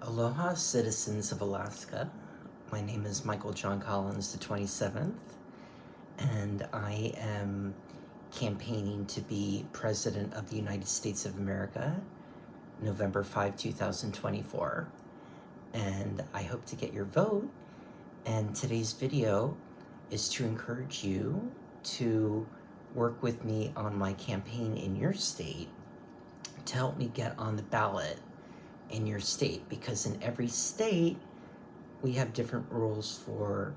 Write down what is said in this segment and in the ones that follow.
Aloha, citizens of Alaska. My name is Michael John Collins, the 27th, and I am campaigning to be President of the United States of America, November 5, 2024. And I hope to get your vote. And today's video is to encourage you to work with me on my campaign in your state to help me get on the ballot in your state, because in every state we have different rules for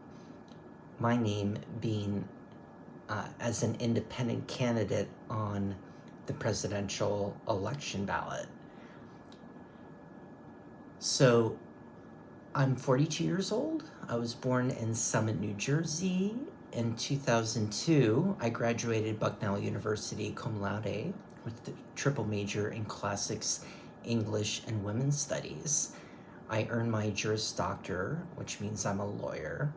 my name being as an independent candidate on the presidential election ballot. So I'm 42 years old. I was born in Summit, New Jersey. In 2002, I graduated Bucknell University cum laude with the triple major in classics, English, and women's studies. I earned my Juris Doctor, which means I'm a lawyer,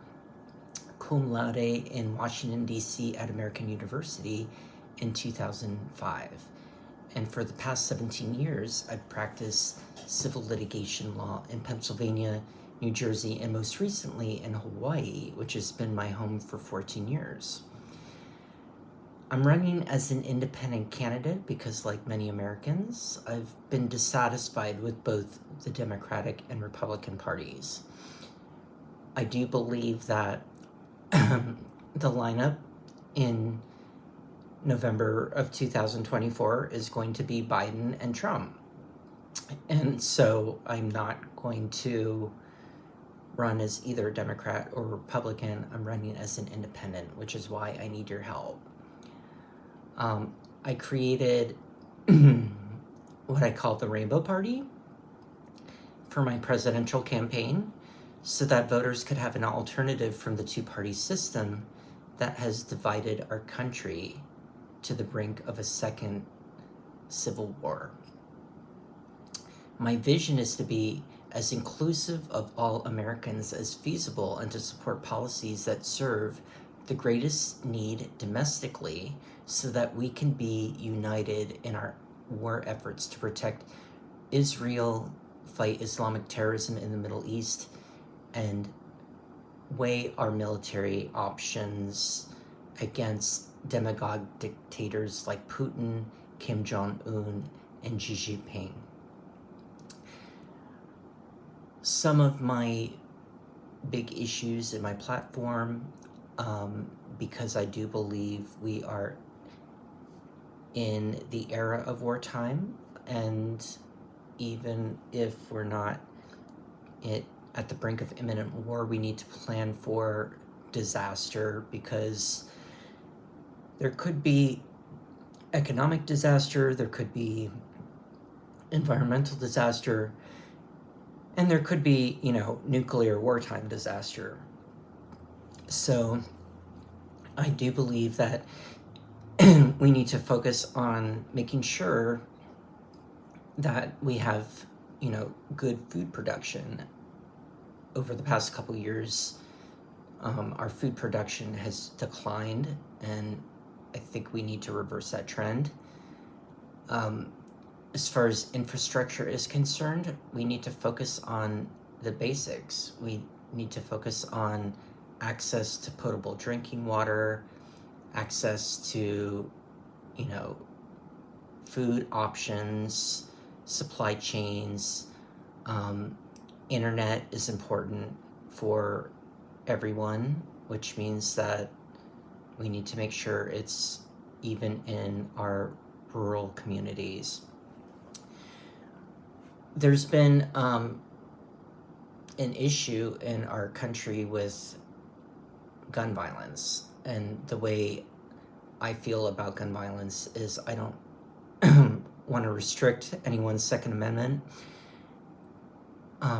cum laude in Washington, D.C. at American University in 2005. And for the past 17 years, I've practiced civil litigation law in Pennsylvania, New Jersey, and most recently in Hawaii, which has been my home for 14 years. I'm running as an independent candidate because, like many Americans, I've been dissatisfied with both the Democratic and Republican parties. I do believe that the lineup in November of 2024 is going to be Biden and Trump. And so I'm not going to run as either Democrat or Republican. I'm running as an independent, which is why I need your help. I created what I call the Rainbow Party for my presidential campaign so that voters could have an alternative from the two-party system that has divided our country to the brink of a second civil war. My vision is to be as inclusive of all Americans as feasible and to support policies that serve the greatest need domestically so that we can be united in our war efforts to protect Israel, fight Islamic terrorism in the Middle East, and weigh our military options against demagogue dictators like Putin, Kim Jong-un, and Xi Jinping. Some of my big issues in my platform, because I do believe we are in the era of wartime, and even if we're not at the brink of imminent war, we need to plan for disaster, because there could be economic disaster, there could be environmental disaster, and there could be, nuclear wartime disaster. So I do believe that we need to focus on making sure that we have, good food production. Over the past couple years, our food production has declined, and I think we need to reverse that trend. As far as infrastructure is concerned, we need to focus on the basics. We need to focus on access to potable drinking water, access to, food options, supply chains. Internet is important for everyone, which means that we need to make sure it's even in our rural communities. There's been an issue in our country with gun violence, and the way I feel about gun violence is I don't want to restrict anyone's Second Amendment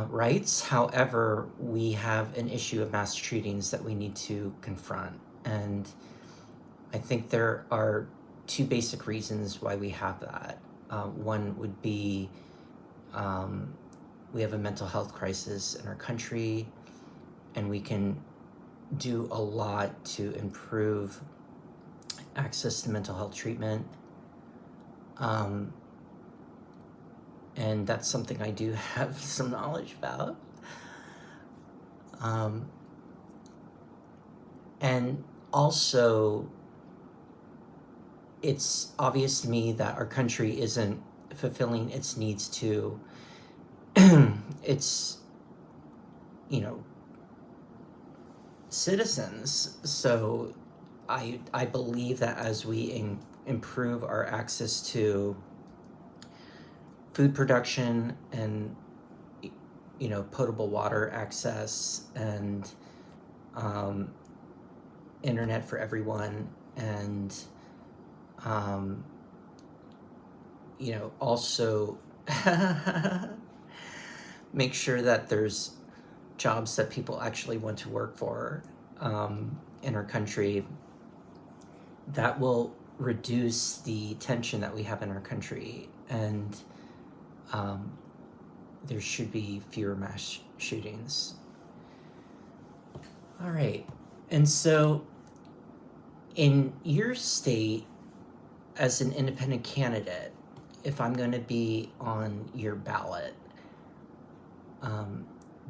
rights. However, we have an issue of mass shootings that we need to confront, and I think there are two basic reasons why we have that. One would be we have a mental health crisis in our country, and we can do a lot to improve access to mental health treatment. and that's something I do have some knowledge about. And also, it's obvious to me that our country isn't fulfilling its needs to its, citizens. So I believe that as we improve our access to food production and potable water access and internet for everyone, and also make sure that there's jobs that people actually want to work for in our country, that will reduce the tension that we have in our country, and there should be fewer mass shootings. All right, and so in your state, as an independent candidate, if I'm going to be on your ballot,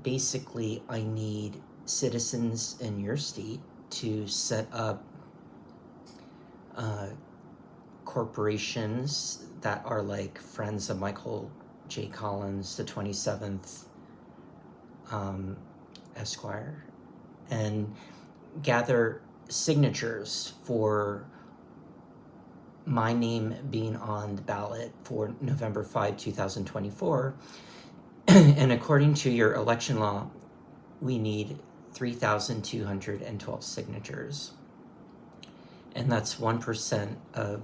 basically I need citizens in your state to set up corporations that are like Friends of Michael J. Collins, the 27th Esquire, and gather signatures for my name being on the ballot for November 5, 2024. And according to your election law, we need 3,212 signatures. And that's 1% of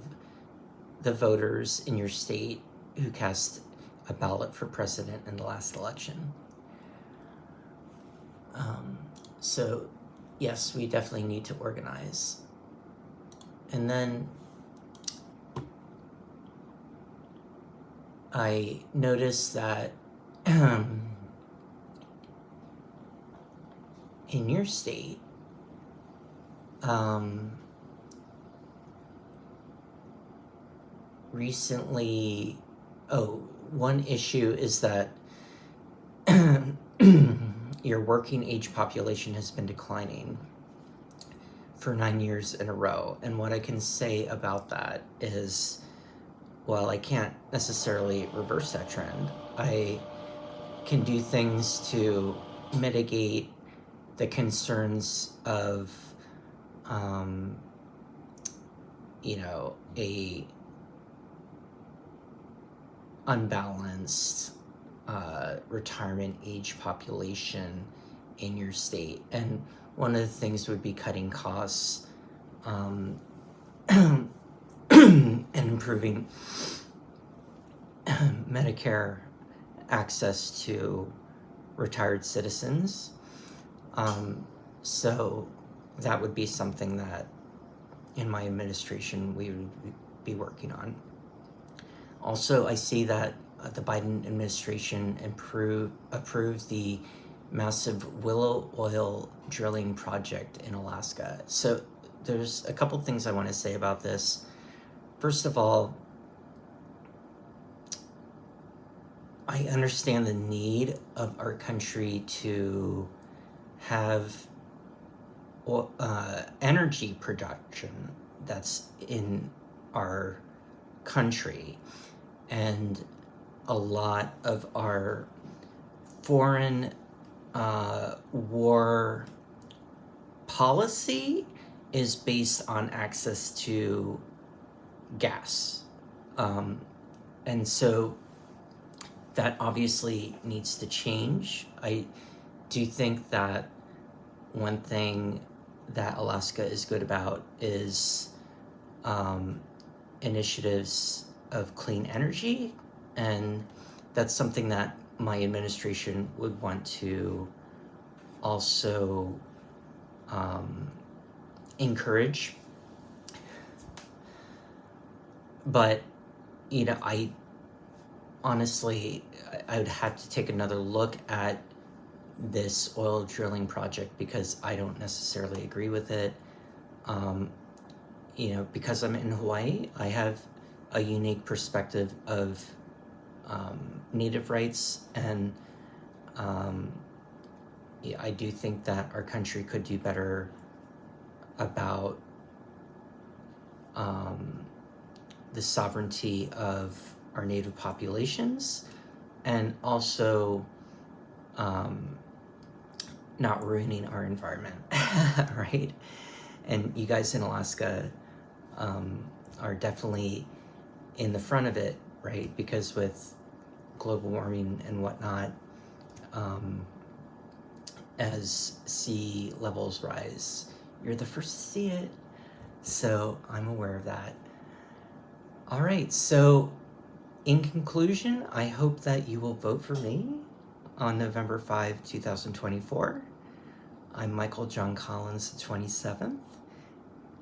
the voters in your state who cast a ballot for president in the last election. So yes, we definitely need to organize. And then I noticed that in your state, recently, one issue is that your working age population has been declining for 9 years in a row. And what I can say about that is, well, I can't necessarily reverse that trend. I can do things to mitigate the concerns of, a unbalanced retirement age population in your state. And one of the things would be cutting costs and improving Medicare access to retired citizens. So that would be something that in my administration we would be working on. Also, I see that the Biden administration approved the massive willow oil drilling project in Alaska. So there's a couple things I want to say about this. First of all, I understand the need of our country to have energy production that's in our country, and a lot of our foreign war policy is based on access to gas, and so that obviously needs to change. I do think that one thing that Alaska is good about is initiatives of clean energy, and that's something that my administration would want to also encourage. But I honestly, I would have to take another look at this oil drilling project because I don't necessarily agree with it. Because I'm in Hawaii, I have a unique perspective of Native rights, and yeah, I do think that our country could do better about the sovereignty of our native populations, and also not ruining our environment, right? And you guys in Alaska are definitely in the front of it, right? Because with global warming and whatnot, as sea levels rise, you're the first to see it. So I'm aware of that. All right, so in conclusion, I hope that you will vote for me on November 5, 2024. I'm Michael John Collins, the 27th.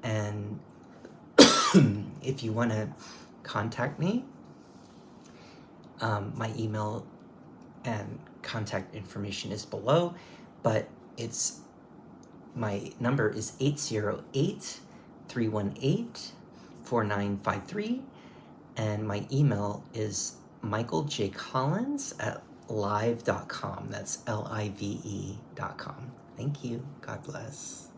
And if you want to contact me, my email and contact information is below, but my number is 808-318-4953, and my email is michaeljcollins@live.com. That's live.com. Thank you. God bless.